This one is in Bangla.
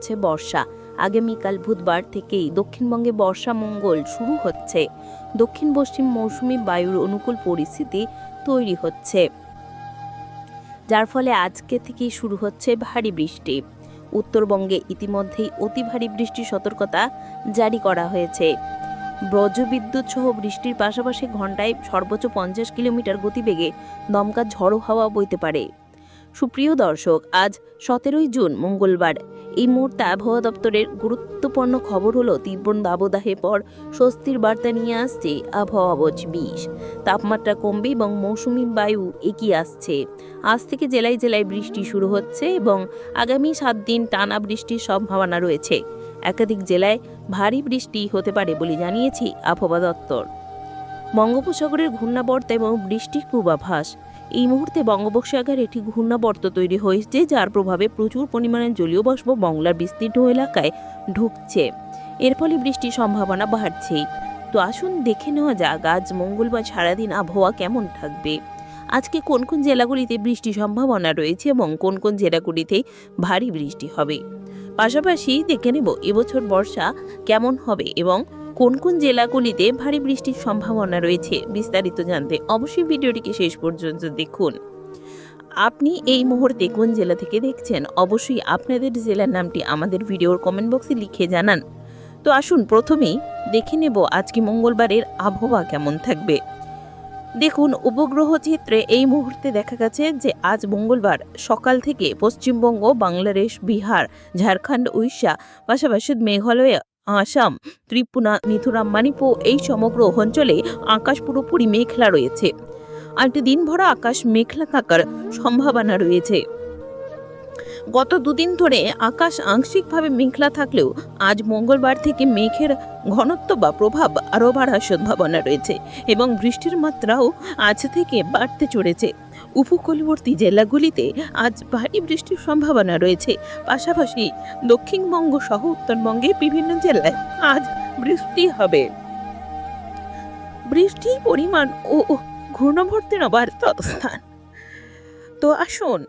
করছে বর্ষা। আগামীকাল বুধবার থেকেই দক্ষিণবঙ্গে বর্ষা মঙ্গল শুরু হচ্ছে। দক্ষিণ পশ্চিম মৌসুমি বায়ুর অনুকূল পরিস্থিতি তৈরি হচ্ছে, যার ফলে আজকে থেকেই শুরু হচ্ছে ভারী বৃষ্টি। উত্তরবঙ্গে ইতিমধ্যেই অতি ভারী বৃষ্টির সতর্কতা জারি করা হয়েছে। বজ্রবিদ্যুৎ সহ বৃষ্টির পাশাপাশি ঘন্টায় সর্বোচ্চ 50 কিলোমিটার গতিবেগে দমকা ঝড়ো হাওয়া বইতে পারে। সুপ্রিয় দর্শক, আজ 17 জুন মঙ্গলবার। এই মুহূর্তে আবহাওয়া দপ্তরের গুরুত্বপূর্ণ খবর হলো তীব্র দাবদাহের পর স্বস্তির বার্তা নিয়ে আসছে আবহাওয়া 20। তাপমাত্রা কমবে এবং মৌসুমী বায়ু এগিয়ে আসছে। আজ থেকে জেলায় জেলায় বৃষ্টি শুরু হচ্ছে এবং আগামী 7 দিন টানা বৃষ্টির সম্ভাবনা রয়েছে। একাধিক জেলায় ভারী বৃষ্টি হতে পারে বলে জানিয়েছে আবহাওয়া দপ্তর। বঙ্গোপসাগরের ঘূর্ণাবর্ত এবং বৃষ্টির পূর্বাভাস। এই মুহূর্তে বঙ্গোপসাগরে একটি ঘূর্ণাবর্ত তৈরি হয়েছে, যার প্রভাবে প্রচুর পরিমাণে জলীয় বাষ্প বাংলার বিস্তীর্ণ এলাকায় ঢুকছে। এর ফলে বৃষ্টির সম্ভাবনা বাড়ছে। তো আসুন দেখে নেওয়া যাক আজ মঙ্গলবার সারাদিন আবহাওয়া কেমন থাকবে। আজকে কোন কোন জেলাগুলিতে বৃষ্টির সম্ভাবনা রয়েছে এবং কোন কোন জেলাগুলিতে ভারী বৃষ্টি হবে। পাশাপাশি দেখে নেব এবছর বর্ষা কেমন হবে এবং কোন কোন জেলাগুলিতে ভারী বৃষ্টির সম্ভাবনা রয়েছে। বিস্তারিত জানতে অবশ্যই ভিডিওটিকে শেষ পর্যন্ত দেখুন। আপনি এই মুহূর্তে কোন জেলা থেকে দেখছেন, অবশ্যই আপনাদের জেলার নামটি আমাদের ভিডিওর কমেন্ট বক্সে লিখে জানান। তো আসুন প্রথমেই দেখে নেব আজকে মঙ্গলবারের আবহাওয়া কেমন থাকবে। দেখুন, উপগ্রহ চিত্রে এই মুহূর্তে দেখা গেছে যে আজ মঙ্গলবার সকাল থেকে পশ্চিমবঙ্গ, বাংলাদেশ, বিহার, ঝাড়খণ্ড, উড়িষ্যা, পাশাপাশি মেঘালয়, আসাম, ত্রিপুরা, মিজোরাম, মণিপুর এই সমগ্র অঞ্চলে আকাশ পুরোপুরি মেঘলা রয়েছে। আজকে দিনভর আকাশ মেঘলা থাকার সম্ভাবনা রয়েছে। গত দুদিন ধরে আকাশ আংশিকভাবে মেঘলা থাকলেও আজ মঙ্গলবার থেকে মেঘের ঘনত্ব বা প্রভাব আরও বাড়ার সম্ভাবনা রয়েছে এবং বৃষ্টির মাত্রাও আজ থেকে বাড়তে চলেছে। উপকূলবর্তী জেলাগুলিতে আজ ভারী বৃষ্টির সম্ভাবনা রয়েছে। পাশাপাশি দক্ষিণবঙ্গ সহ উত্তরবঙ্গের বিভিন্ন জেলায় আজ বৃষ্টি হবে। বৃষ্টির পরিমাণ ও ঘূর্ণাবর্তের অবস্থান। তো আসুন